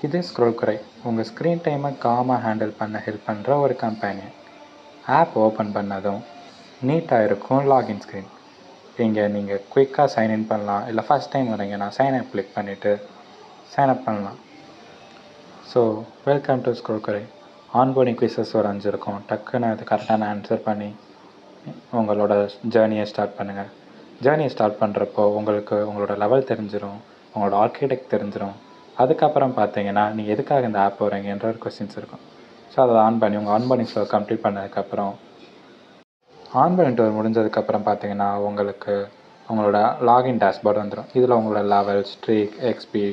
இது ஸ்க்ரோல் குறை உங்கள் ஸ்க்ரீன் டைமை காமாக ஹேண்டில் பண்ண ஹெல்ப் பண்ணுற ஒரு கம்பெனி. ஆப் ஓப்பன் பண்ணதும் நீட்டாக இருக்கும் லாகின் ஸ்க்ரீன். இங்கே நீங்கள் குயிக்காக சைன்இன் பண்ணலாம். இல்லை ஃபஸ்ட் டைம் வரீங்கன்னா சைன் அப் கிளிக் பண்ணிவிட்டு சைன் அப் பண்ணலாம். ஸோ வெல்கம் டு ஸ்க்ரோல் குறை. ஆன்போர்டிங் குவிசஸ் ஒரு 5 இருக்கும். டக்குன்னு அது கரெக்டான ஆன்சர் பண்ணி உங்களோட ஜேர்னியை ஸ்டார்ட் பண்ணுங்கள். ஜேர்னியை ஸ்டார்ட் பண்ணுறப்போ உங்களுக்கு உங்களோட லெவல் தெரிஞ்சிடும், உங்களோட ஆர்கிடெக்ட் தெரிஞ்சிடும். அதுக்கப்புறம் பார்த்தீங்கன்னா நீங்கள் எதுக்காக இந்த ஆப் போகிறீங்கன்ற ஒரு கொஸ்டின்ஸ் இருக்கும். ஸோ அதை ஆன் பண்ணி உங்கள் ஆன்போர்டிங் ஃப்ளோ கம்ப்ளீட் பண்ணதுக்கப்புறம் ஆன்போர்டிங் டூர் முடிஞ்சதுக்கப்புறம் பார்த்தீங்கன்னா உங்களுக்கு உங்களோட லாகின் டேஷ்போர்டு வந்துடும். இதில் உங்களோட லெவல், ஸ்ட்ரீக், எக்ஸ்பி,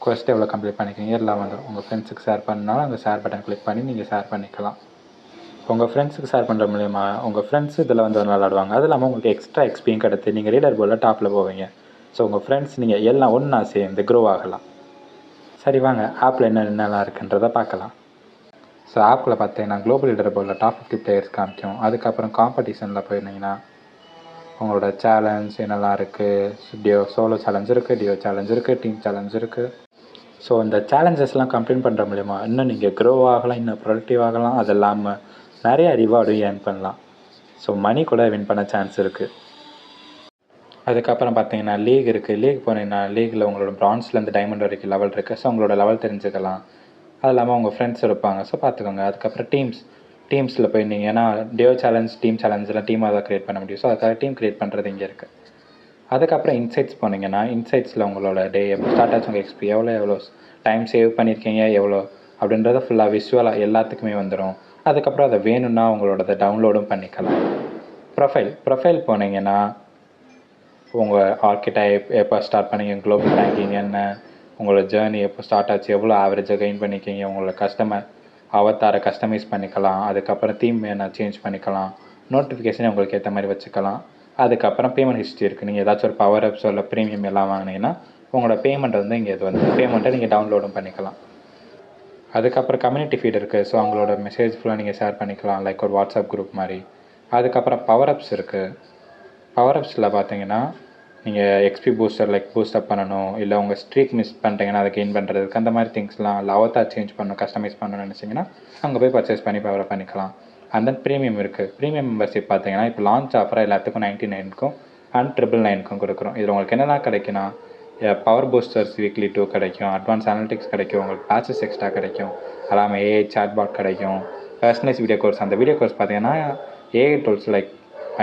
கொஸ்ட் எவ்வளோ கம்ப்ளீட் பண்ணிக்கிறீங்க எல்லாம் வந்துடும். உங்கள் ஃப்ரெண்ட்ஸுக்கு ஷேர் பண்ணாலும் அந்த ஷேர் பட்டன் கிளிக் பண்ணி நீங்கள் ஷேர் பண்ணிக்கலாம். உங்கள் ஃப்ரெண்ட்ஸுக்கு ஷேர் பண்ணுற மூலிமா உங்கள் ஃப்ரெண்ட்ஸ் இதில் வந்து விளாடுவாங்க. அது இல்லாமல் உங்களுக்கு எக்ஸ்ட்ரா எக்ஸ்பீரியன் கிடைத்து நீங்கள் லீடர் போர்டில் டாப்பில் போவீங்க. ஸோ உங்கள் ஃப்ரெண்ட்ஸ் நீங்கள் எல்லாம் ஒன்றா சேர்ந்து க்ரோ ஆகலாம். சரி வாங்க ஆப்பில் என்னென்னலாம் இருக்குன்றதை பார்க்கலாம். ஸோ ஆப்பில் பார்த்தீங்கன்னா குளோபல் லீடர் போர்டில் டாப் 50 பிளேயர்ஸ் காமிக்கும். அதுக்கப்புறம் காம்படிஷனில் போயிருந்தீங்கன்னா உங்களோட சேலஞ்ச் என்னெல்லாம் இருக்குது. சோலோ சேலஞ்ச் இருக்குது, டியோ சேலஞ்ச் இருக்குது, டீம் சேலஞ்ச் இருக்குது. ஸோ இந்த சேலஞ்சஸ்லாம் கம்ப்ளீட் பண்ணுற மூலிமா இன்னும் நீங்கள் க்ரோ ஆகலாம், இன்னும் ப்ரொடக்டிவ் ஆகலாம். அது இல்லாமல் நிறையா ரிவார்டும் ஏர்ன் பண்ணலாம். ஸோ மணி கூட வின் பண்ண சான்ஸ் இருக்குது. அதுக்கப்புறம் பார்த்தீங்கன்னா லீக் இருக்குது. லீக் போனீங்கன்னா லீகில் உங்களோட ப்ரான்ஸ்லேருந்து டைமண்ட் வரைக்கும் லெவல் இருக்குது. ஸோ உங்களோட லெவல் தெரிஞ்சுக்கலாம். அது இல்லாமல் உங்கள் ஃப்ரெண்ட்ஸ் இருப்பாங்க. ஸோ பார்த்துக்கோங்க. அதுக்கப்புறம் டீம்ஸில் போயிருந்தீங்க. ஏன்னா டியோ சேலஞ்ச், டீம் சேலஞ்செலாம் டீமாக தான் க்ரியேட் பண்ண முடியும். ஸோ அதுக்காக டீம் க்ரியேட் பண்ணுறது இங்கே இருக்குது. அதுக்கப்புறம் இன்சைட்ஸ் போனீங்கன்னா இன்சைட்ஸில் உங்களோட டே எப்போ ஸ்டார்ட் ஆச்சு, உங்கள் எக்ஸ்பி எவ்வளோ டைம் சேவ் பண்ணியிருக்கீங்க எவ்வளோ அப்படின்றத ஃபுல்லாக விஷுவலாக எல்லாத்துக்குமே வந்துடும். அதுக்கப்புறம் அதை வேணும்னா உங்களோட டவுன்லோடும் பண்ணிக்கலாம். ப்ரொஃபைல் போனீங்கன்னா உங்கள் ஆர்கிடைப் எப்போ ஸ்டார்ட் பண்ணீங்க, குளோபல் ரேங்கிங் என்ன, உங்களோட ஜேர்னி எப்போ ஸ்டார்ட் ஆச்சு, எவ்வளோ ஆவரேஜாக கெயின் பண்ணிக்கிங்க, உங்களோட அவதாரை கஸ்டமைஸ் பண்ணிக்கலாம். அதுக்கப்புறம் தீம் வேணால் சேஞ்ச் பண்ணிக்கலாம். நோட்டிஃபிகேஷன் உங்களுக்கு ஏற்ற மாதிரி வச்சுக்கலாம். அதுக்கப்புறம் பேமெண்ட் ஹிஸ்ட்ரி இருக்குது. நீங்கள் ஏதாச்சும் ஒரு பவர் அப்ஸோ இல்லை ப்ரீமியம் எல்லாம் வாங்கினீங்கன்னா உங்களோட பேமெண்ட் வந்து இங்கே இது வந்து பேமெண்ட்டை நீங்கள் டவுன்லோடும் பண்ணிக்கலாம். அதுக்கப்புறம் கம்யூனிட்டி ஃபீட் இருக்குது. ஸோ அவங்களோட மெசேஜ் ஃபுல்லாக நீங்கள் ஷேர் பண்ணிக்கலாம், லைக் ஒரு வாட்ஸ்அப் குரூப் மாதிரி. அதுக்கப்புறம் பவர் அப்ஸ் இருக்குது. பவர் அப்ஸில் பார்த்தீங்கன்னா நீங்கள் எக்ஸ்பி பூஸ்டர் லைக் பூஸ்டப் பண்ணணும், இல்லை உங்கள் ஸ்ட்ரீக் மிஸ் பண்ணிட்டீங்கன்னா அதை கெயின் பண்ணுறதுக்கு அந்த மாதிரி திங்ஸ்லாம் இல்லை அவதார் சேஞ்ச் பண்ணணும், கஸ்டமைஸ் பண்ணணும்னு நினச்சிங்கன்னா அங்கே போய் பர்ச்சேஸ் பண்ணி பவர் அப் பண்ணிக்கலாம். அண்ட் தென் ப்ரீமியம் இருக்குது. ப்ரீமியம் மெம்பர்ஷிப் பார்த்தீங்கன்னா இப்போ லான்ச் ஆஃபராக எல்லாத்துக்கும் 99க்கும் அண்ட் 999க்கும் கொடுக்குறோம். இதில் உங்களுக்கு என்னென்ன கிடைக்குன்னா பவர் பூஸ்டர்ஸ் வீக்லி 2 கிடைக்கும், அட்வான்ஸ் அனலிட்டிக்ஸ் கிடைக்கும், உங்களுக்கு பேச்சஸ் எக்ஸ்ட்ரா கிடைக்கும், அல்லாமல் ஏஐ சாட்பாட் கிடைக்கும், பர்சனலைஸ் வீடியோ கோர்ஸ். அந்த வீடியோ கோர்ஸ் பார்த்தீங்கன்னா AI tools like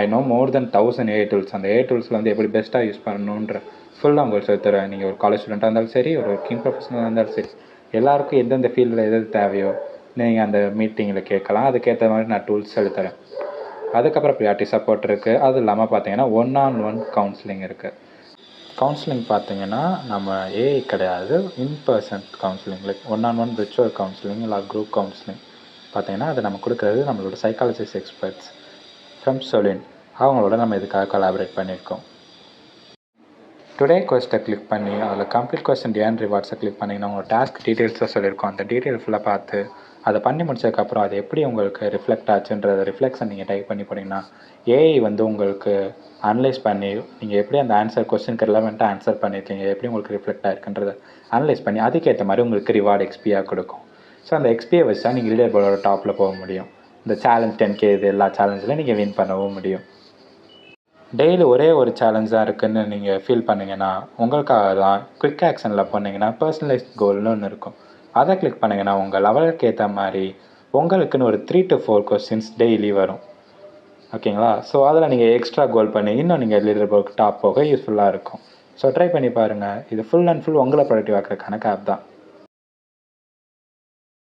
I know more than 1000 AI tools. அந்த ஏஐ டூல்ஸில் வந்து எப்படி பெஸ்ட்டாக யூஸ் பண்ணணுன்ற ஃபுல்லாக உங்களுக்கு சொல்லி தருவேன். நீங்கள் ஒரு காலேஜ் ஸ்டூடெண்ட்டாக இருந்தாலும் சரி, ஒரு ஒர்க்கிங் ப்ரொஃபஷனலாக இருந்தாலும் சரி, எல்லாருக்கும் எந்தெந்த ஃபீல்டில் எது தேவையோ நீங்கள் அந்த மீட்டிங்கில் கேட்கலாம். அதுக்கேற்ற மாதிரி நான் டூல்ஸ் சொல்லித்தரேன். அதுக்கப்புறம் ப்ரியாரிட்டி சப்போர்ட் இருக்குது. அது இல்லாமல் பார்த்தீங்கன்னா 1-on-1 கவுன்சிலிங் இருக்குது. கவுன்சிலிங் பார்த்தீங்கன்னா நம்ம ஏஐ கிடையாது, in person counselling like 1-on-1 virtual counselling இல்லை குரூப் கவுன்சிலிங் பார்த்தீங்கன்னா அது நம்ம கொடுக்குறது நம்மளோட சைக்காலஜிஸ்ட் எக்ஸ்பர்ட்ஸ் ஃப்ரம் சொலின். அவங்களோட நம்ம இதுக்காக கொலாபரேட் பண்ணியிருக்கோம். டுடே கொஸ்ட்டை கிளிக் பண்ணி அதில் கம்ப்ளீட் கொஸ்டின் ஏர்ன் ரிவார்ட்ஸை கிளிக் பண்ணிங்கன்னா உங்களோட டாஸ்க் டீட்டெயில்ஸை சொல்லியிருக்கோம். அந்த டீட்டெயில் ஃபுல்லாக பார்த்து அதை பண்ணி முடிச்சதுக்கப்புறம் அது எப்படி உங்களுக்கு ரிஃப்ளெக்ட் ஆச்சுன்றத ரிஃப்ளெக்ஷன் நீங்கள் டைப் பண்ணி போனீங்கன்னா ஏஐ வந்து உங்களுக்கு அனலைஸ் பண்ணி நீங்கள் எப்படி அந்த கொஸ்டினுக்கு ரிலவெண்ட்டாக ஆன்சர் பண்ணியிருக்கீங்க, எப்படி உங்களுக்கு ரிஃப்ளெக்ட் ஆகிருக்குன்றதை அனலைஸ் பண்ணி அதுக்கேற்ற மாதிரி உங்களுக்கு ரிவார்டு எக்ஸ்பியாக கொடுக்கும். ஸோ அந்த எக்ஸ்பியை வச்சு தான் நீங்கள் லீடர் போர்டோட டாப்பில் போக முடியும். இந்த சேலஞ்ச் 10K இது எல்லா சேலஞ்சில் நீங்கள் வின் பண்ணவும் முடியும். டெய்லி ஒரே ஒரு சேலஞ்ச் தான் இருக்குதுன்னு நீங்கள் ஃபீல் பண்ணிங்கன்னா உங்களுக்காக தான் குயிக் ஆக்ஷனில் போனீங்கன்னா பர்சனலைஸ்ட் கோல்னு ஒன்று இருக்கும். அதை கிளிக் பண்ணிங்கன்னா உங்கள் லெவலுக்கு ஏற்ற மாதிரி உங்களுக்குன்னு ஒரு 3 to 4 கொஸ்டின்ஸ் டெய்லி வரும். ஓகேங்களா? ஸோ அதில் நீங்கள் எக்ஸ்ட்ரா கோல் பண்ணி இன்னும் நீங்கள் லீடர் போர்டுக்கு டாப் போக யூஸ்ஃபுல்லாக இருக்கும். ஸோ ட்ரை பண்ணி பாருங்கள். இது ஃபுல் அண்ட் ஃபுல் உங்களை ப்ரொடக்டிவ் ஆக்கிறதுக்கான ஆப் தான்.